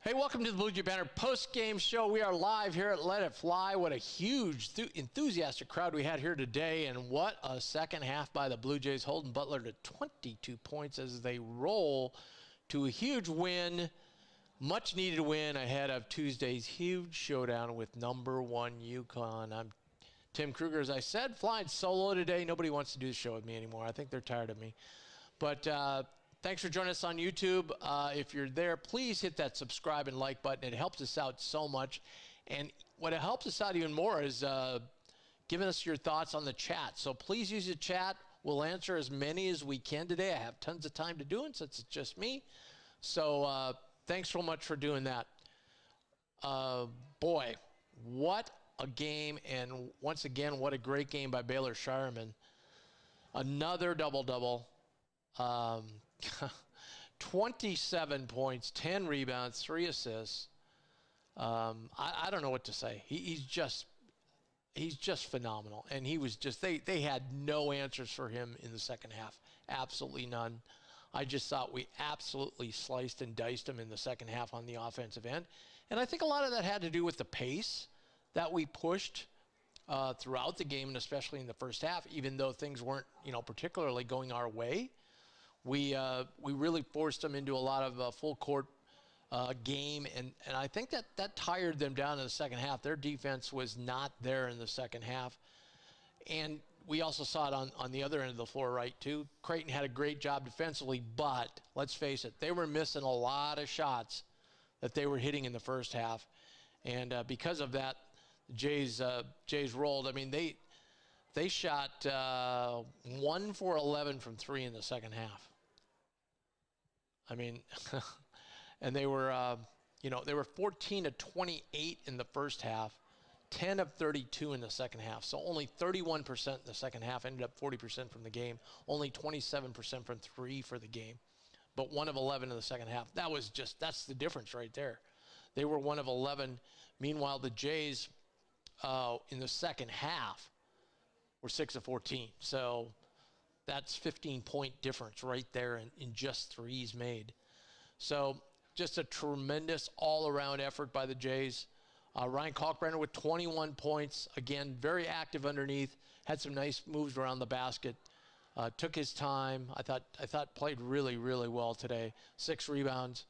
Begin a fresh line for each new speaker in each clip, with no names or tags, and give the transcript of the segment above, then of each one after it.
Hey, welcome to the Bluejay Banter post-game show. We are live here at Let It Fly. What a huge, enthusiastic crowd we had here today, and what a second half by the Blue Jays, holding Butler to 22 points as they roll to a huge win, much-needed win ahead of Tuesday's huge showdown with number 1 UConn. I'm Tim Kruger, as I said, flying solo today. Nobody wants to do the show with me anymore. I think they're tired of me. But thanks for joining us on YouTube. If you're there, please hit that subscribe and like button. It helps us out so much. And what it helps us out even more is giving us your thoughts on the chat. So please use the chat. We'll answer as many as we can today. I have tons of time to do it since it's just me. So thanks so much for doing that. Boy, what a game. And once again, what a great game by Baylor Shireman. Another double-double. 27 points, 10 rebounds, 3 assists. I don't know what to say. He's just phenomenal. And he was just, they had no answers for him in the second half. Absolutely none. I just thought we absolutely sliced and diced him in the second half on the offensive end. And I think a lot of that had to do with the pace that we pushed throughout the game, and especially in the first half, even though things weren't, particularly going our way. We really forced them into a lot of full court game, and I think that tired them down in the second half. Their defense was not there in the second half, and we also saw it on the other end of the floor, right, too. Creighton had a great job defensively, but let's face it, they were missing a lot of shots that they were hitting in the first half, and because of that, the Jays rolled. I mean, they shot 1 for 11 from 3 in the second half. I mean, and they were, they were 14 of 28 in the first half, 10 of 32 in the second half. So only 31% in the second half, ended up 40% from the game, only 27% from 3 for the game, but 1 of 11 in the second half. That's the difference right there. They were 1 of 11. Meanwhile, the Jays in the second half were 6 of 14. So that's 15-point difference right there in just threes made. So just a tremendous all-around effort by the Jays. Ryan Kalkbrenner with 21 points. Again, very active underneath. Had some nice moves around the basket. Took his time. I thought played really, really well today. 6 rebounds.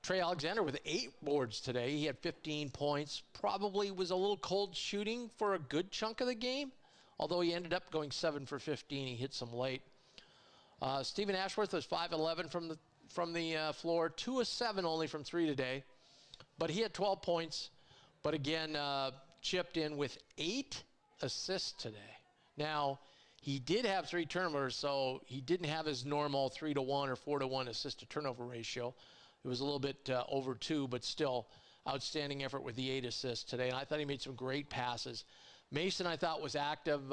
Trey Alexander with 8 boards today. He had 15 points. Probably was a little cold shooting for a good chunk of the game, although he ended up going 7 for 15. He hit some late. Stephen Ashworth was 5-11 from the floor, 2 of 7 only from 3 today, but he had 12 points. But again, chipped in with 8 assists today. Now, he did have 3 turnovers, so he didn't have his normal 3-to-1 or 4-to-1 assist to turnover ratio. It was a little bit over 2, but still outstanding effort with the 8 assists today. And I thought he made some great passes. Mason, I thought, was active.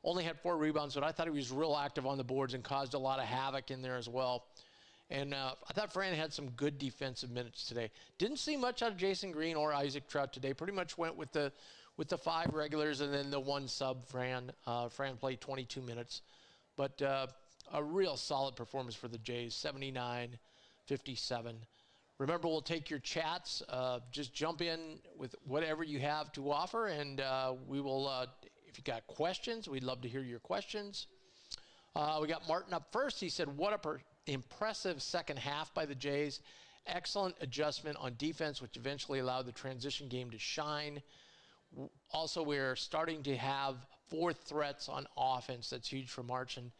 Only had 4 rebounds, but I thought he was real active on the boards and caused a lot of havoc in there as well. And I thought Fran had some good defensive minutes today. Didn't see much out of Jason Green or Isaac Trout today. Pretty much went with the 5 regulars and then the 1 sub, Fran. Fran played 22 minutes. But a real solid performance for the Jays, 79-57. Remember, we'll take your chats. Just jump in with whatever you have to offer, and we will, if you got questions, we'd love to hear your questions. We got Martin up first. He said, what a impressive second half by the Jays. Excellent adjustment on defense, which eventually allowed the transition game to shine. Also, we're starting to have 4 threats on offense. That's huge for March. And,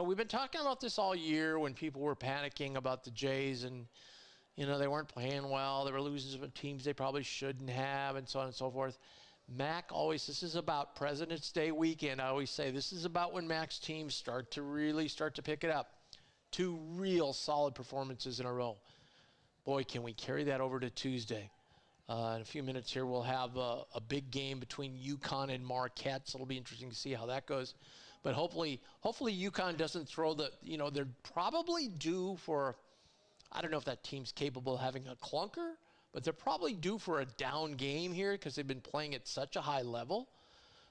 we've been talking about this all year when people were panicking about the Jays and, they weren't playing well. They were losing to teams they probably shouldn't have, and so on and so forth. Mack always, this is about President's Day weekend. I always say this is about when Mack's teams start to pick it up. 2 real solid performances in a row. Boy, can we carry that over to Tuesday. In a few minutes here, we'll have a big game between UConn and Marquette, so it'll be interesting to see how that goes. But hopefully UConn doesn't throw they're probably due for, I don't know if that team's capable of having a clunker, but they're probably due for a down game here because they've been playing at such a high level.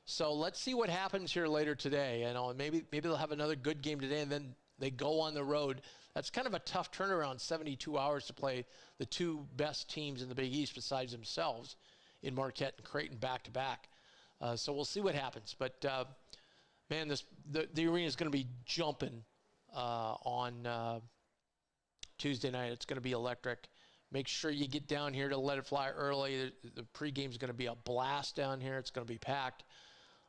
So let's see what happens here later today. Maybe they'll have another good game today, and then they go on the road. That's kind of a tough turnaround, 72 hours to play the two best teams in the Big East besides themselves in Marquette and Creighton back-to-back. So we'll see what happens. But, man, the arena is going to be jumping on Tuesday night. It's going to be electric. Make sure you get down here to Let It Fly early. The pregame is going to be a blast down here. It's going to be packed.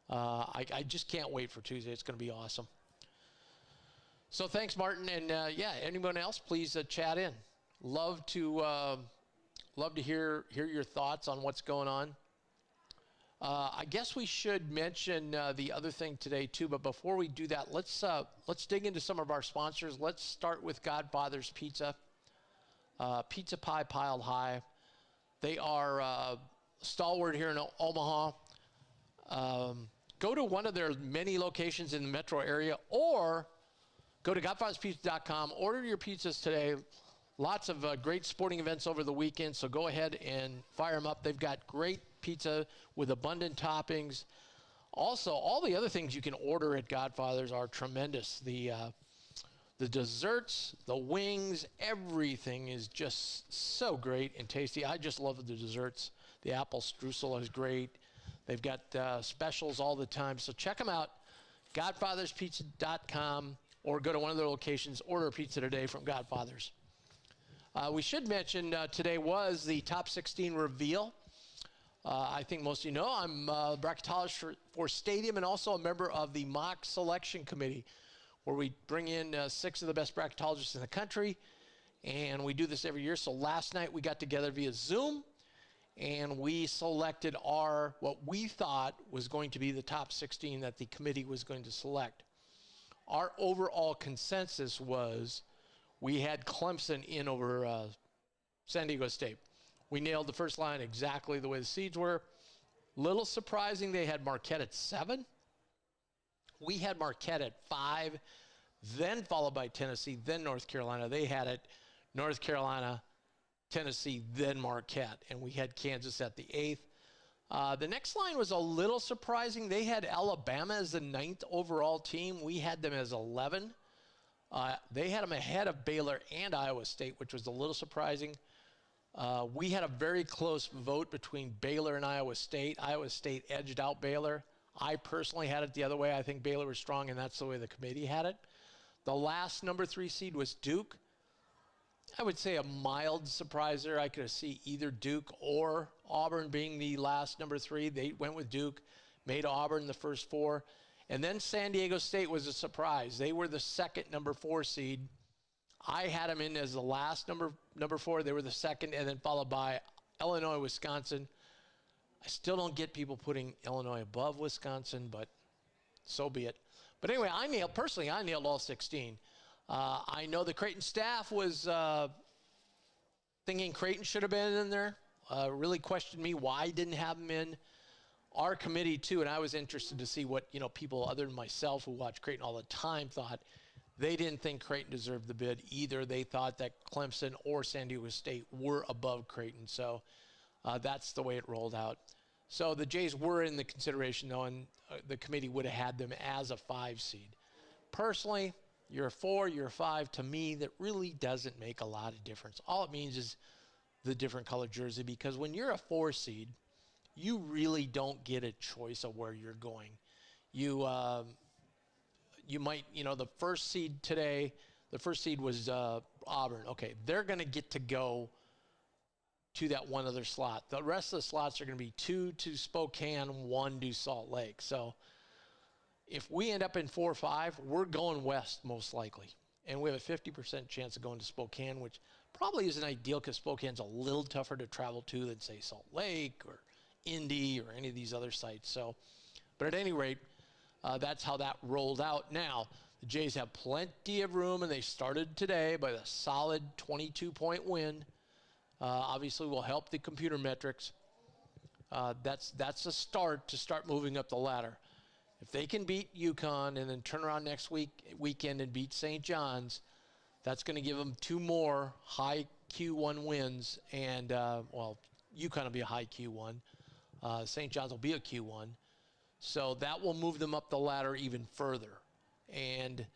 I just can't wait for Tuesday. It's going to be awesome. So thanks, Martin. And, yeah, anyone else, please chat in. Love to hear your thoughts on what's going on. I guess we should mention the other thing today, too. But before we do that, let's dig into some of our sponsors. Let's start with Godfathers Pizza. Pizza pie piled high. They are stalwart here in Omaha. Go to one of their many locations in the metro area, or go to godfatherspizza.com. Order your pizzas today. Lots of great sporting events over the weekend, so go ahead and fire them up. They've got great pizza with abundant toppings. Also, all the other things you can order at Godfather's are tremendous. The desserts, the wings, everything is just so great and tasty. I just love the desserts. The apple streusel is great. They've got specials all the time. So check them out, godfatherspizza.com, or go to one of their locations. Order a pizza today from Godfathers. We should mention today was the top 16 reveal. I think most of you know I'm a bracketologist for Stadium and also a member of the mock selection committee, where we bring in 6 of the best bracketologists in the country, and we do this every year. So last night we got together via Zoom, and we selected what we thought was going to be the top 16 that the committee was going to select. Our overall consensus was we had Clemson in over San Diego State. We nailed the first line exactly the way the seeds were. Little surprising, they had Marquette at 7. We had Marquette at 5, then followed by Tennessee, then North Carolina. They had it North Carolina, Tennessee, then Marquette, and we had Kansas at the 8th. The next line was a little surprising. They had Alabama as the 9th overall team. We had them as 11. They had them ahead of Baylor and Iowa State, which was a little surprising. We had a very close vote between Baylor and Iowa State. Iowa State edged out Baylor. I personally had it the other way. I think Baylor was strong, and that's the way the committee had it. The last number 3 seed was Duke. I would say a mild surprise there. I could see either Duke or Auburn being the last number 3. They went with Duke, made Auburn the first 4. And then San Diego State was a surprise. They were the second number 4 seed. I had them in as the last number 4. They were the second, and then followed by Illinois, Wisconsin. I still don't get people putting Illinois above Wisconsin, but so be it. But anyway, I nailed all 16. I know the Creighton staff was thinking Creighton should have been in there. Really questioned me why I didn't have them in. Our committee, too, and I was interested to see what people other than myself who watch Creighton all the time thought. They didn't think Creighton deserved the bid either. They thought that Clemson or San Diego State were above Creighton. So that's the way it rolled out. So the Jays were in the consideration, though, and the committee would have had them as a 5 seed. Personally, you're a 4, you're a 5. To me, that really doesn't make a lot of difference. All it means is the different colored jersey, because when you're a 4 seed, you really don't get a choice of where you're going. You might, the first seed today, the first seed was Auburn. Okay, they're going to get to go to that one other slot. The rest of the slots are going to be 2 to Spokane, 1 to Salt Lake. So if we end up in 4 or 5, we're going west most likely. And we have a 50% chance of going to Spokane, which probably isn't ideal because Spokane's a little tougher to travel to than, say, Salt Lake or Indy or any of these other sites. So, but at any rate, that's how that rolled out. Now, the Jays have plenty of room, and they started today by a solid 22-point win. Obviously, will help the computer metrics. That's a start to start moving up the ladder. If they can beat UConn and then turn around next weekend and beat St. John's, that's going to give them 2 more high Q1 wins. And, UConn will be a high Q1. St. John's will be a Q1. So that will move them up the ladder even further. And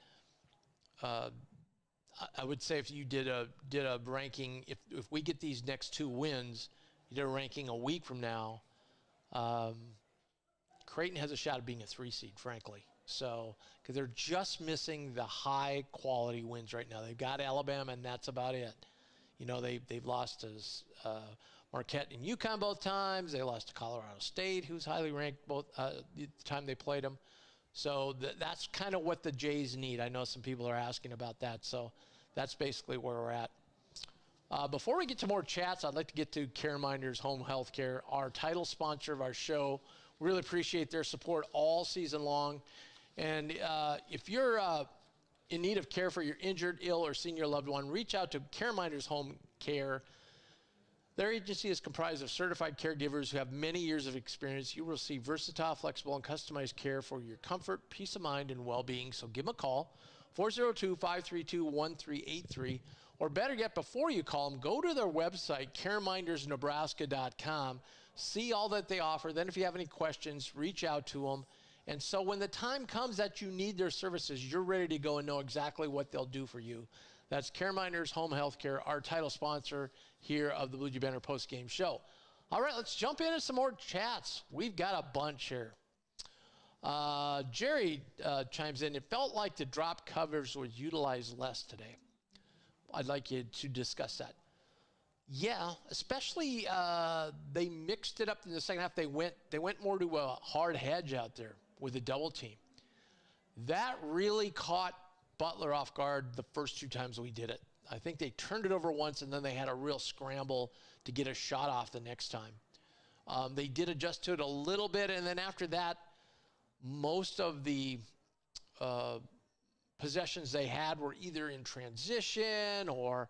I would say if you did a ranking, if we get these next 2 wins, you did a ranking a week from now, Creighton has a shot of being a 3 seed, frankly. So, because they're just missing the high quality wins right now. They've got Alabama, and that's about it. You know, they've lost to Marquette and UConn both times. They lost to Colorado State, who's highly ranked both the time they played them. So that's kind of what the Jays need. I know some people are asking about that. So that's basically where we're at. Before we get to more chats, I'd like to get to CareMinders Home Health Care, our title sponsor of our show. Really appreciate their support all season long. And if you're in need of care for your injured, ill, or senior loved one, reach out to CareMinders Home Care. Their agency is comprised of certified caregivers who have many years of experience. You will receive versatile, flexible, and customized care for your comfort, peace of mind, and well-being. So give them a call, 402-532-1383. Or better yet, before you call them, go to their website, caremindersnebraska.com. See all that they offer. Then if you have any questions, reach out to them. And so when the time comes that you need their services, you're ready to go and know exactly what they'll do for you. That's CareMinders Home Health Care, our title sponsor here of the Bluejay Banter post-game show. All right, let's jump into some more chats. We've got a bunch here. Jerry chimes in. It felt like the drop covers were utilized less today. I'd like you to discuss that. Yeah, especially they mixed it up in the second half. They went more to a hard hedge out there with a double team. That really caught Butler off guard the first 2 times we did it. I think they turned it over once, and then they had a real scramble to get a shot off the next time. They did adjust to it a little bit, and then after that, most of the possessions they had were either in transition or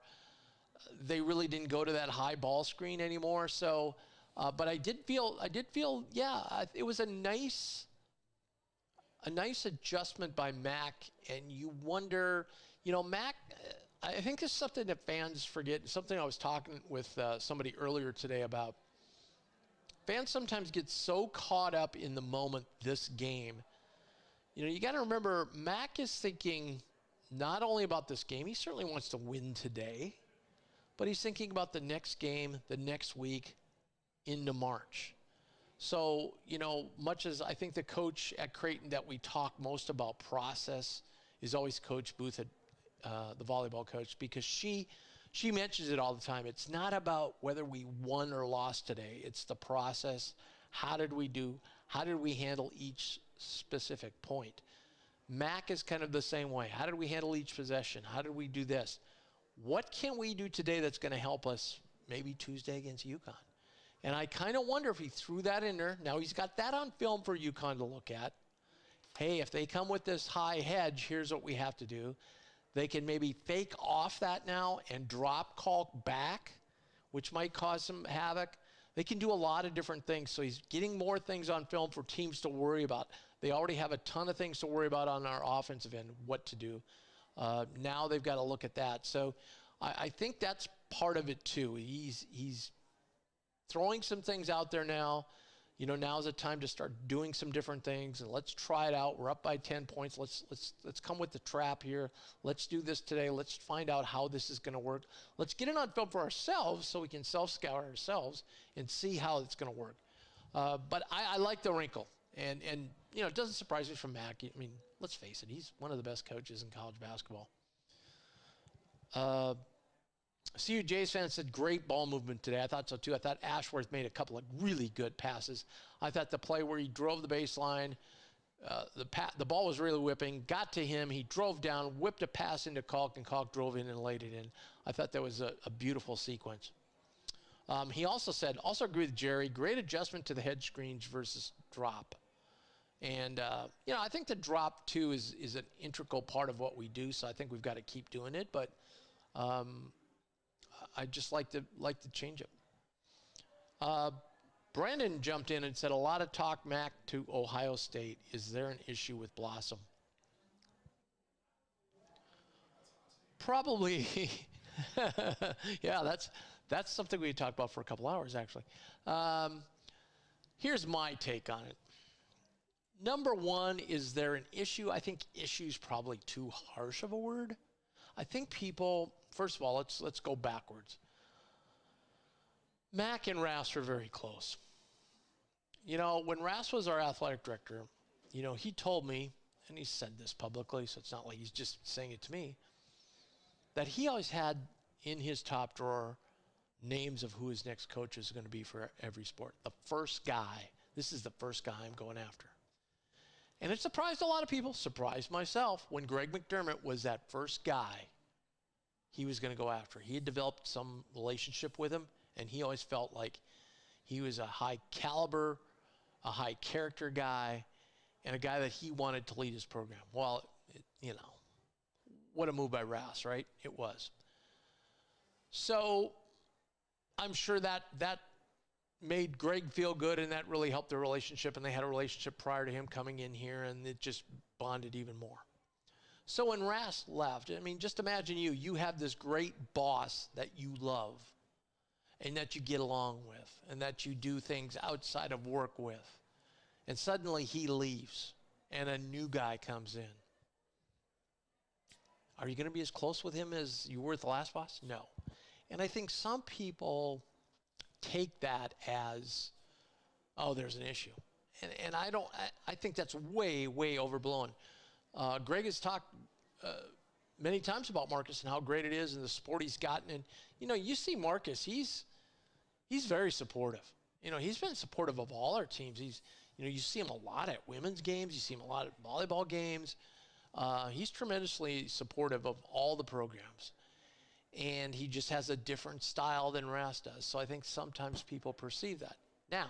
they really didn't go to that high ball screen anymore. So, but I did feel, yeah, it was a nice adjustment by Mack. And you wonder, you know, Mack, I think this is something that fans forget. Something I was talking with somebody earlier today about. Fans sometimes get so caught up in the moment, this game. You know, you got to remember, Mack is thinking not only about this game. He certainly wants to win today, but he's thinking about the next game, the next week, into March. So, you know, much as I think the coach at Creighton that we talk most about process is always Coach Booth, the volleyball coach, because she mentions it all the time. It's not about whether we won or lost today. It's the process. How did we do? How did we handle each specific point? Mack is kind of the same way. How did we handle each possession? How did we do this? What can we do today that's going to help us maybe Tuesday against UConn? And I kind of wonder if he threw that in there. Now he's got that on film for UConn to look at. Hey, if they come with this high hedge, here's what we have to do. They can maybe fake off that now and drop call back, which might cause some havoc. They can do a lot of different things. So he's getting more things on film for teams to worry about. They already have a ton of things to worry about on our offensive end, what to do. Now they've got to look at that. So I think that's part of it too. He's throwing some things out there now. You know, now's the time to start doing some different things, and let's try it out. We're up by 10 points. Let's come with the trap here. Let's do this today. Let's find out how this is going to work. Let's get it on film for ourselves so we can self-scout ourselves and see how it's going to work. But I like the wrinkle, and you know, it doesn't surprise me from Mack. I mean, let's face it, he's one of the best coaches in college basketball. CU Jays fan said, great ball movement today. I thought so too. I thought Ashworth made a couple of really good passes. I thought the play where he drove the baseline, the ball was really whipping, got to him, he drove down, whipped a pass into Kalk, and Kalk drove in and laid it in. I thought that was a beautiful sequence. He also said, also agree with Jerry, great adjustment to the head screens versus drop. And, you know, I think the drop, too, is an integral part of what we do, so I think we've got to keep doing it. But I just like to change it. Brandon jumped in and said, a lot of talk Mack to Ohio State. Is there an issue with Blossom? Probably. Yeah, that's something we talked about for a couple hours, actually. Here's my take on it. Number one, is there an issue? I think issue is probably too harsh of a word. I think people, first of all, let's go backwards. Mack and Rass were very close. You know, when Rass was our athletic director, you know, he told me, and he said this publicly, so it's not like he's just saying it to me, that he always had in his top drawer names of who his next coach is going to be for every sport. The first guy, this is the first guy I'm going after. And it surprised a lot of people, surprised myself, when Greg McDermott was that first guy he was going to go after. He had developed some relationship with him, and he always felt like he was a high caliber, a high character guy, and a guy that he wanted to lead his program. Well, you know, what a move by Rass, right? It was. So I'm sure that made Greg feel good, and that really helped their relationship, and they had a relationship prior to him coming in here, and it just bonded even more. So when Rass left, I mean, just imagine you have this great boss that you love and that you get along with and that you do things outside of work with, and suddenly he leaves and a new guy comes in. Are you going to be as close with him as you were with the last boss? No. And I think some people take that as, oh, there's an issue. And I think that's way, way overblown. Greg has talked many times about Marcus and how great it is and the support he's gotten. And, you know, you see Marcus, he's very supportive. You know, he's been supportive of all our teams. You see him a lot at women's games. You see him a lot at volleyball games. He's tremendously supportive of all the programs. And he just has a different style than Rass does. So I think sometimes people perceive that. Now,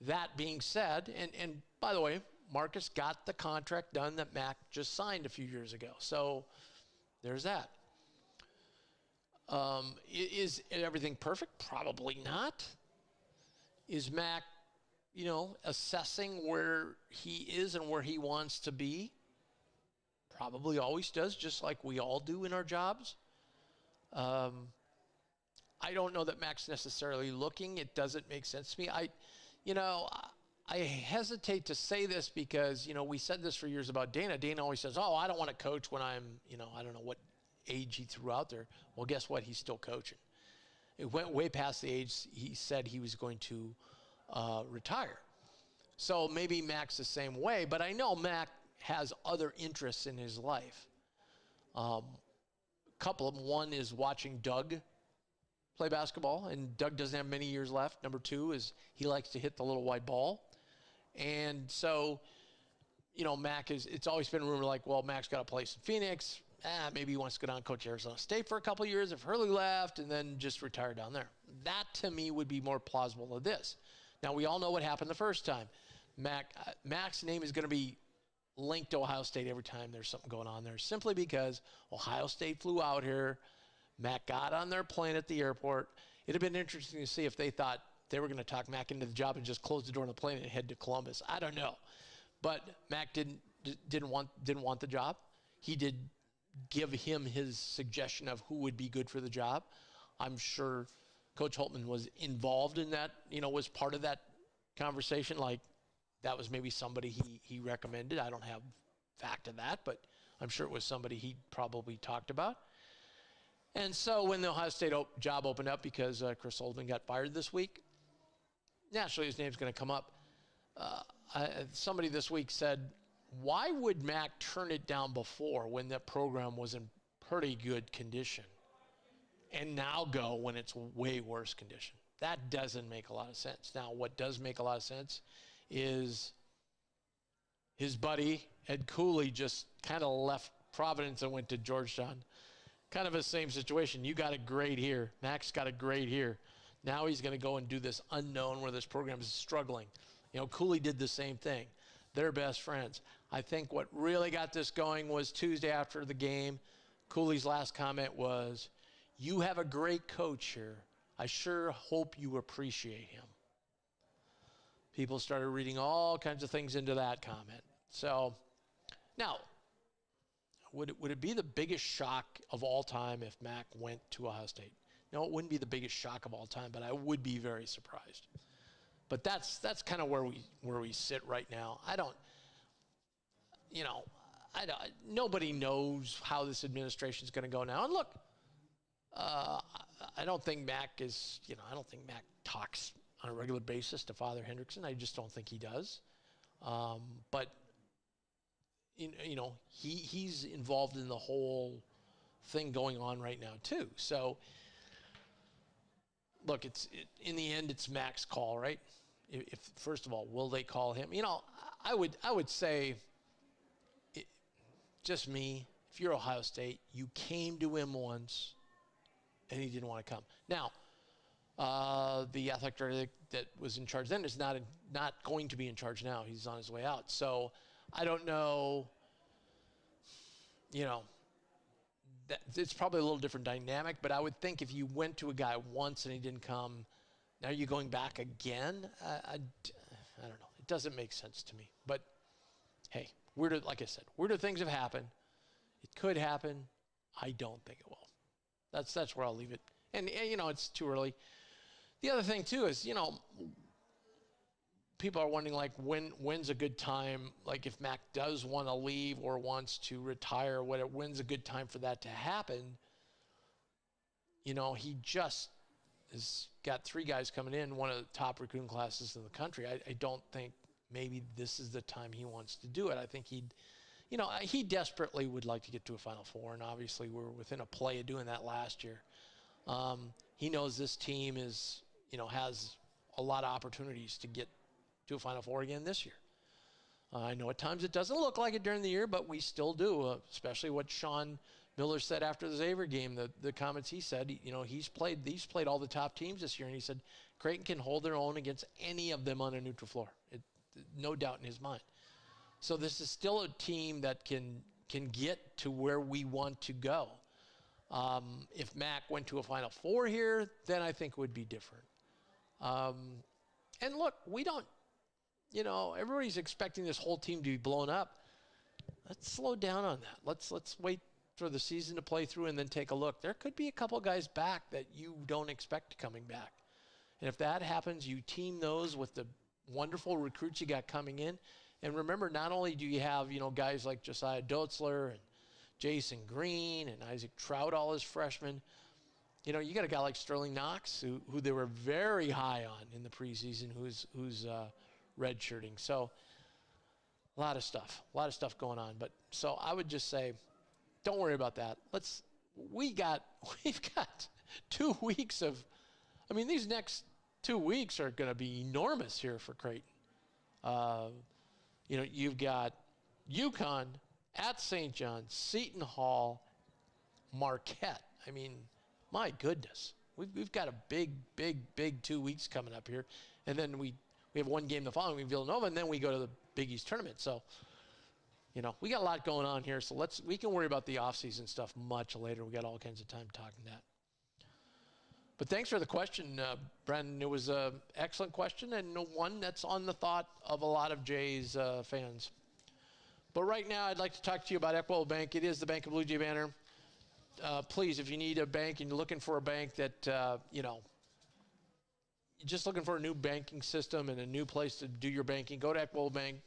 that being said, and by the way, Marcus got the contract done that Mack just signed a few years ago. So there's that. Is everything perfect? Probably not. Is Mack, you know, assessing where he is and where he wants to be? Probably always does, just like we all do in our jobs. I don't know that Mack's necessarily looking. It doesn't make sense to me. I hesitate to say this because, you know, we said this for years about Dana. Dana always says, oh, I don't want to coach when I'm, you know, I don't know what age he threw out there. Well, guess what? He's still coaching. It went way past the age he said he was going to retire. So maybe Mack's the same way, but I know Mack has other interests in his life. Couple of them. One is watching Doug play basketball, and Doug doesn't have many years left. Number two is he likes to hit the little white ball. And so, you know, it's always been rumored like, well, Mack's got a place in Phoenix. Maybe he wants to go down and coach Arizona State for a couple of years if Hurley left and then just retire down there. That, to me, would be more plausible than this. Now, we all know what happened the first time. Mack's name is going to be linked to Ohio State every time there's something going on there, simply because Ohio State flew out here. Mack got on their plane at the airport. It'd have been interesting to see if they thought they were going to talk Mack into the job and just close the door on the plane and head to Columbus. I don't know. But Mack didn't want the job. He did give him his suggestion of who would be good for the job. I'm sure Coach Holtman was involved in that, you know, was part of that conversation. Like, that was maybe somebody he recommended. I don't have fact of that, but I'm sure it was somebody he probably talked about. And so when the Ohio State job opened up, because Chris Oldman got fired this week, naturally his name's going to come up. Somebody this week said, why would Mack turn it down before when that program was in pretty good condition and now go when it's way worse condition? That doesn't make a lot of sense. Now, what does make a lot of sense is his buddy, Ed Cooley, just kind of left Providence and went to Georgetown. Kind of the same situation. You got a grade here. Mack's got a grade here. Now he's going to go and do this unknown where this program is struggling. You know, Cooley did the same thing. They're best friends. I think what really got this going was Tuesday after the game. Cooley's last comment was, you have a great coach here. I sure hope you appreciate him. People started reading all kinds of things into that comment. So, now, would it be the biggest shock of all time if Mack went to Ohio State? No, it wouldn't be the biggest shock of all time, but I would be very surprised. But that's kind of where we sit right now. I don't, you know, nobody knows how this administration is going to go now. And look, I don't think Mack I don't think Mack talks on a regular basis to Father Hendrickson. I just don't think he does. But he's involved in the whole thing going on right now too. So look, in the end, it's Mack's call, right? If first of all, will they call him? I would say, just me, if you're Ohio State, you came to him once and he didn't want to come. Now, the athletic director that was in charge then is not going to be in charge now. He's on his way out. So I don't know, it's probably a little different dynamic, but I would think if you went to a guy once and he didn't come, now you're going back again? I don't know. It doesn't make sense to me. But, hey, like I said, weirder things have happened. It could happen. I don't think it will. That's where I'll leave it. And it's too early. The other thing, too, is, people are wondering, like, when's a good time, like, if Mack does want to leave or wants to retire, when's a good time for that to happen? He just has got 3 guys coming in, one of the top recruiting classes in the country. I don't think maybe this is the time he wants to do it. I think he desperately would like to get to a Final Four, and obviously we're within a play of doing that last year. He knows this team has a lot of opportunities to get to a Final Four again this year. I know at times it doesn't look like it during the year, but we still do, especially what Sean Miller said after the Xavier game, the comments he said. He's played all the top teams this year, and he said Creighton can hold their own against any of them on a neutral floor. No doubt in his mind. So this is still a team that can get to where we want to go. If Mack went to a Final Four here, then I think it would be different. And look, we don't, everybody's expecting this whole team to be blown up. Let's slow down on that. Let's wait for the season to play through and then take a look. There could be a couple guys back that you don't expect coming back. And if that happens, you team those with the wonderful recruits you got coming in. And remember, not only do you have, guys like Josiah Doetzler and Jason Green and Isaac Trout, all his freshmen, you got a guy like Sterling Knox, who they were very high on in the preseason, who's redshirting. So a lot of stuff going on. But so I would just say, don't worry about that. We've got 2 weeks of, these next 2 weeks are going to be enormous here for Creighton. You've got UConn at St. John's, Seton Hall, Marquette. My goodness. We've got a big 2 weeks coming up here. And then we have one game the following week, Villanova, and then we go to the Big East tournament. So, we got a lot going on here. So we can worry about the offseason stuff much later. We got all kinds of time talking that. But thanks for the question, Brandon. It was an excellent question and one that's on the thought of a lot of Jays fans. But right now, I'd like to talk to you about Equitable Bank. It is the bank of Bluejay Banter. Please, if you need a bank and you're looking for a bank that, you're just looking for a new banking system and a new place to do your banking, go to Equitable Bank.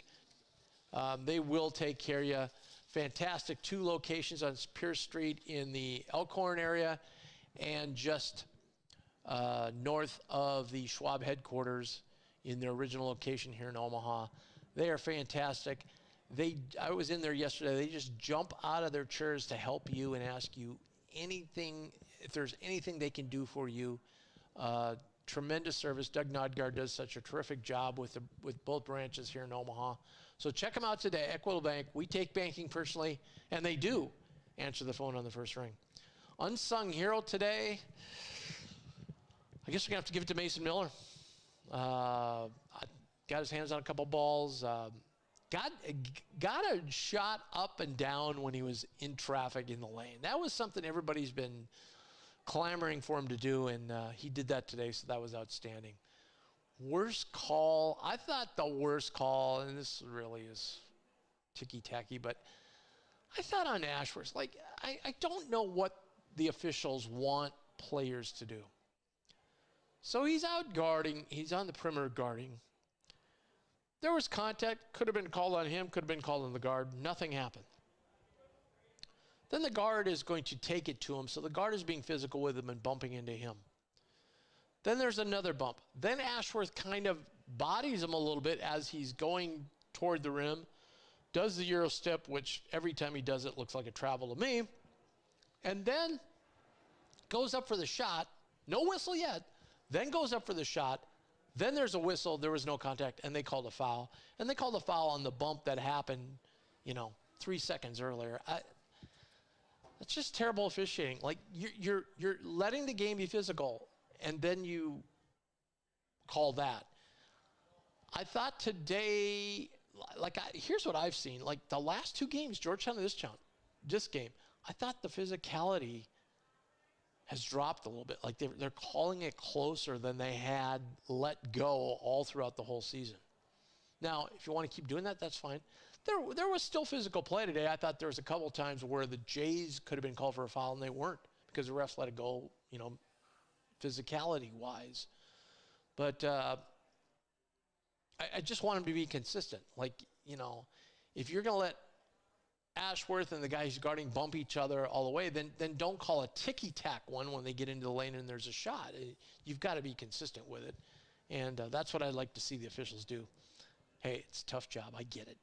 They will take care of you. Fantastic 2 locations on Pierce Street in the Elkhorn area and just north of the Schwab headquarters in their original location here in Omaha. They are fantastic. I was in there yesterday. They just jump out of their chairs to help you and ask you anything, if there's anything they can do for you. Tremendous service. Doug Nodgaard does such a terrific job with both branches here in Omaha. So check them out today, Equitable Bank. We take banking personally, and they do answer the phone on the first ring. Unsung hero today, I guess we're going to have to give it to Mason Miller. Got his hands on a couple balls. Got a shot up and down when he was in traffic in the lane. That was something everybody's been clamoring for him to do, and he did that today, so that was outstanding. Worst call, I thought the worst call, and this really is ticky-tacky, but I thought on Ashworth, I don't know what the officials want players to do. So he's out guarding, he's on the perimeter guarding. There was contact, could have been called on him, could have been called on the guard, nothing happened. Then the guard is going to take it to him, so the guard is being physical with him and bumping into him. Then there's another bump. Then Ashworth kind of bodies him a little bit as he's going toward the rim, does the Euro step, which every time he does it looks like a travel to me, and then goes up for the shot. No whistle yet. Then goes up for the shot. Then there's a whistle. There was no contact, and they called a foul. And they called a foul on the bump that happened, 3 seconds earlier. That's just terrible officiating. Like, you're letting the game be physical, and then you call that. I thought today, here's what I've seen. Like, the last 2 games, Georgetown and this game, I thought the physicality has dropped a little bit. Like, they're calling it closer than they had let go all throughout the whole season. Now, if you want to keep doing that, that's fine. There was still physical play today. I thought there was a couple of times where the Jays could have been called for a foul, and they weren't because the refs let it go, physicality-wise. But I just want him to be consistent. Like, if you're going to let Ashworth and the guy who's guarding bump each other all the way, then don't call a ticky-tack one when they get into the lane and there's a shot. You've got to be consistent with it. And that's what I'd like to see the officials do. Hey, it's a tough job. I get it.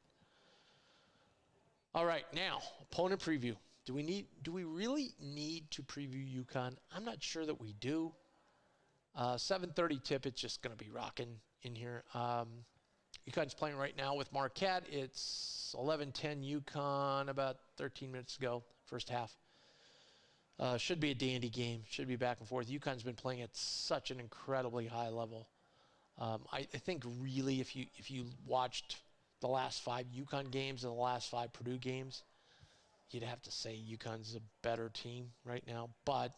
All right, now, opponent preview. Do we really need to preview UConn? I'm not sure that we do. 7:30 tip, it's just going to be rocking in here. UConn's playing right now with Marquette. It's 11:10 UConn, about 13 minutes ago, first half. Should be a dandy game. Should be back and forth. UConn's been playing at such an incredibly high level. I think really if you watched the last 5 UConn games and the last 5 Purdue games, you'd have to say UConn's a better team right now. But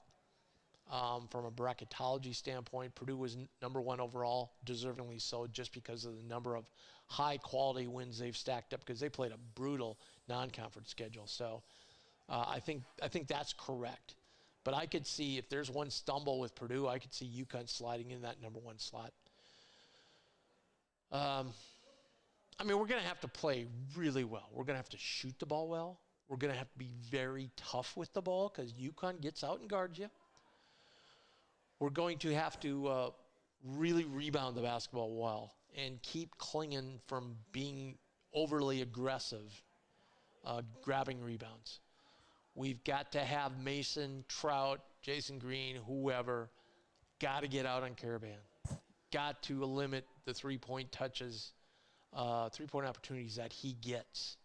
from a bracketology standpoint, Purdue was number 1 overall, deservingly so, just because of the number of high-quality wins they've stacked up, because they played a brutal non-conference schedule. So I think that's correct. But I could see if there's one stumble with Purdue, I could see UConn sliding in that number 1 slot. We're going to have to play really well. We're going to have to shoot the ball well. We're going to have to be very tough with the ball because UConn gets out and guards you. We're going to have to really rebound the basketball well and keep clinging from being overly aggressive, grabbing rebounds. We've got to have Mason, Trout, Jason Green, whoever, got to get out on Caravan. Got to limit the three-point touches, three-point opportunities that he gets.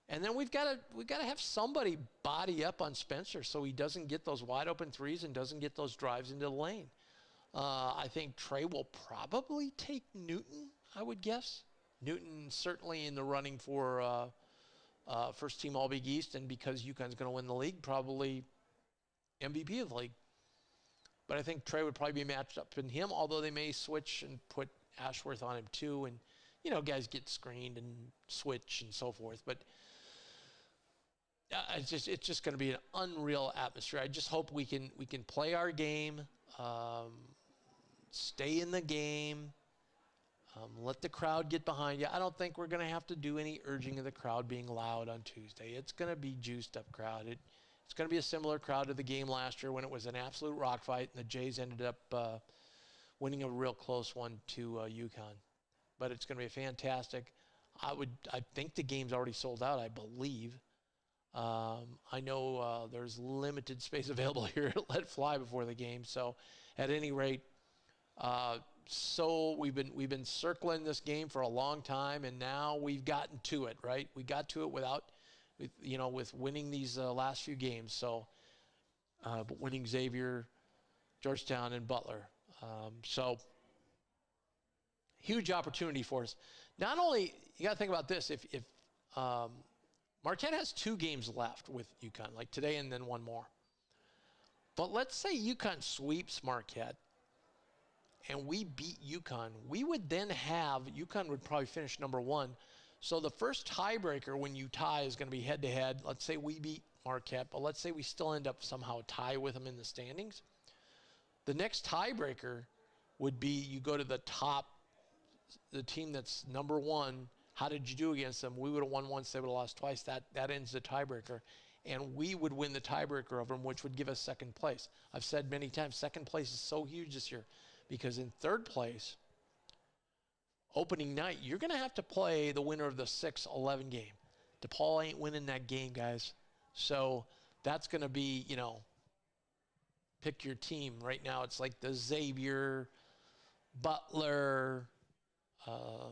And then we've got to have somebody body up on Spencer so he doesn't get those wide open threes and doesn't get those drives into the lane. I think Trey will probably take Newton, I would guess. Newton certainly in the running for first team All-Big East, and because UConn's going to win the league, probably MVP of the league. But I think Trey would probably be matched up in him, although they may switch and put Ashworth on him too. And, guys get screened and switch and so forth. But it's just going to be an unreal atmosphere. I just hope we can play our game, stay in the game, let the crowd get behind you. I don't think we're going to have to do any urging of the crowd being loud on Tuesday. It's going to be juiced up crowd. It's going to be a similar crowd to the game last year when it was an absolute rock fight and the Jays ended up winning a real close one to UConn. But it's going to be fantastic. I think the game's already sold out, I believe. I know there's limited space available here at Let Fly before the game. So at any rate, so we've been circling this game for a long time, and now we've gotten to it, right? We got to it with winning these last few games. So but winning Xavier, Georgetown, and Butler. So huge opportunity for us. Not only, you got to think about this, if Marquette has 2 games left with UConn, like today and then one more. But let's say UConn sweeps Marquette and we beat UConn. We would then have, UConn would probably finish number 1. So the first tiebreaker when you tie is going to be head-to-head. Let's say we beat Marquette, but let's say we still end up somehow tie with them in the standings. The next tiebreaker would be you go to the top, the team that's number 1. How did you do against them? We would have won once, they would have lost twice. That ends the tiebreaker. and we would win the tiebreaker over them, which would give us second place. I've said many times, second place is so huge this year because in third place, opening night, you're going to have to play the winner of the 6-11 game. DePaul ain't winning that game, guys. So that's going to be, you know, pick your team. Right now it's like the Xavier, Butler,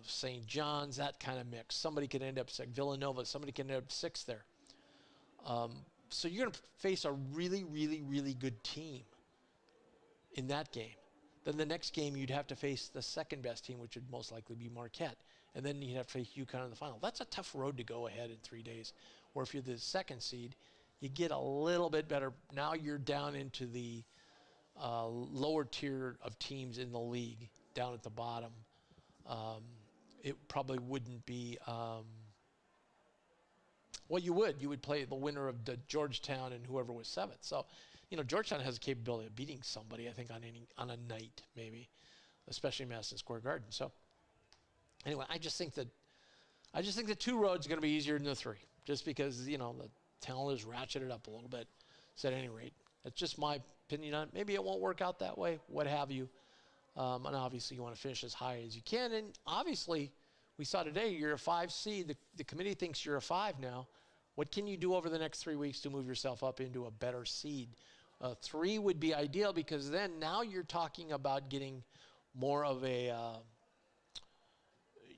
St. John's, that kind of mix. Somebody could end up sixth. Villanova, somebody can end up sixth there. So you're going to face a really, really, really good team in that game. Then the next game you'd have to face the second best team, which would most likely be Marquette. And then you'd have to face UConn in the final. That's a tough road to go ahead in 3 days. Or if you're the second seed, you get a little bit better. Now you're down into the lower tier of teams in the league, down at the bottom. It probably wouldn't be, well, you would play the winner of the Georgetown and whoever was seventh. So, you know, Georgetown has the capability of beating somebody, I think, on a night, maybe, especially Madison Square Garden. So, anyway, I just think the 2 roads are going to be easier than the 3, just because, you know, the talent is ratcheted up a little bit. So at any rate, that's just my opinion on it. Maybe it won't work out that way, what have you. And obviously you want to finish as high as you can. And obviously, we saw today you're a 5 seed. The committee thinks you're a 5 now. What can you do over the next 3 weeks to move yourself up into a better seed? 3 would be ideal, because then now you're talking about getting more of a,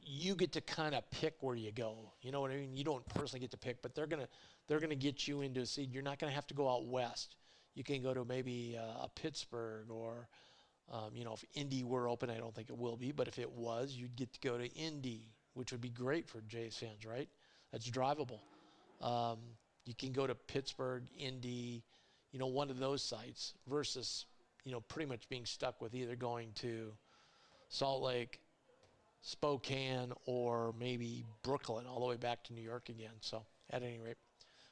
you get to kind of pick where you go. You know what I mean? You don't personally get to pick, but they're gonna get you into a seed. You're not gonna have to go out west. You can go to maybe a Pittsburgh, or you know, if Indy were open, I don't think it will be, but if it was, you'd get to go to Indy, which would be great for Jays fans, right? That's drivable. You can go to Pittsburgh, Indy, you know, one of those sites, versus, you know, pretty much being stuck with either going to Salt Lake, Spokane, or maybe Brooklyn, all the way back to New York again. So at any rate,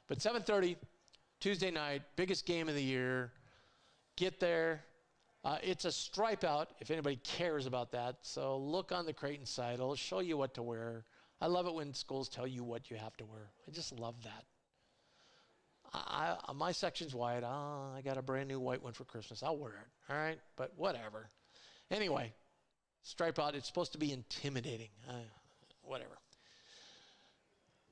but 7:30 Tuesday night, biggest game of the year. Get there. It's a stripe out, if anybody cares about that. So look on the Creighton site. It'll show you what to wear. I love it when schools tell you what you have to wear. I just love that. My section's white. I got a brand new white one for Christmas. I'll wear it. All right, but whatever. Anyway, stripe out. It's supposed to be intimidating. Whatever.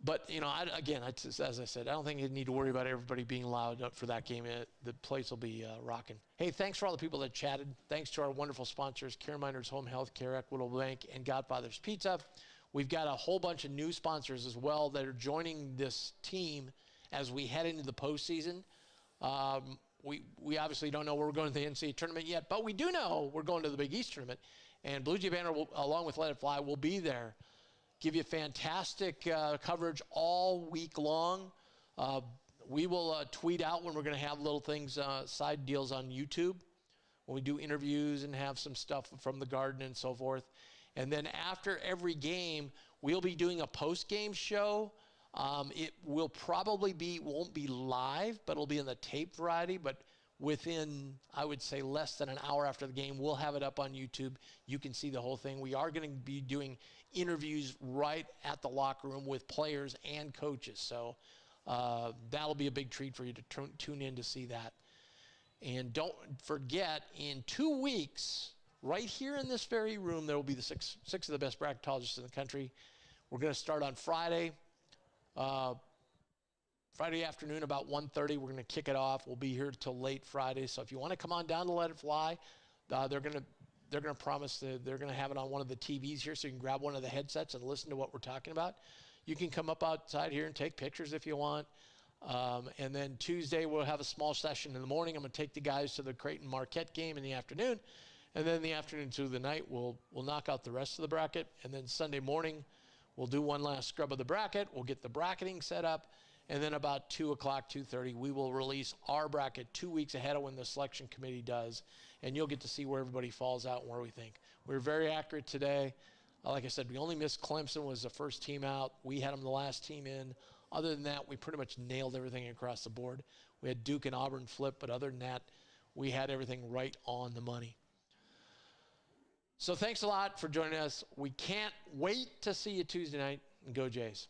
But, you know, as I said, I don't think you need to worry about everybody being loud for that game. The place will be rocking. Hey, thanks for all the people that chatted. Thanks to our wonderful sponsors, Care Miners Home Health Care, Equitable Bank, and Godfathers Pizza. We've got a whole bunch of new sponsors as well that are joining this team as we head into the postseason. We obviously don't know where we're going to the NCAA tournament yet, but we do know we're going to the Big East tournament. And Bluejay Banter, along with Let It Fly, will be there. Give you fantastic coverage all week long. We will tweet out when we're going to have little things, side deals on YouTube, when we do interviews and have some stuff from the Garden and so forth. And then after every game, we'll be doing a post-game show. It will probably won't be live, but it'll be in the tape variety. But within, I would say, less than an hour after the game, we'll have it up on YouTube. You can see the whole thing. We are going to be doing interviews right at the locker room with players and coaches. So that'll be a big treat for you to tune in to see that. And don't forget, in 2 weeks, right here in this very room, there will be the six of the best bracketologists in the country. We're going to start on Friday. Friday afternoon about 1:30, we're going to kick it off. We'll be here till late Friday. So if you want to come on down to Let It Fly, they're going to promise that they're going to have it on one of the TVs here, so you can grab one of the headsets and listen to what we're talking about. You can come up outside here and take pictures if you want. And then Tuesday, we'll have a small session in the morning. I'm going to take the guys to the Creighton Marquette game in the afternoon. And then in the afternoon to the night, we'll knock out the rest of the bracket. And then Sunday morning, we'll do one last scrub of the bracket. We'll get the bracketing set up. And then about 2 o'clock, 2:30, we will release our bracket 2 weeks ahead of when the selection committee does. And you'll get to see where everybody falls out and where we think. We're very accurate today. Like I said, we only missed Clemson was the first team out. We had them the last team in. Other than that, we pretty much nailed everything across the board. We had Duke and Auburn flip, but other than that, we had everything right on the money. So thanks a lot for joining us. We can't wait to see you Tuesday night, and go Jays.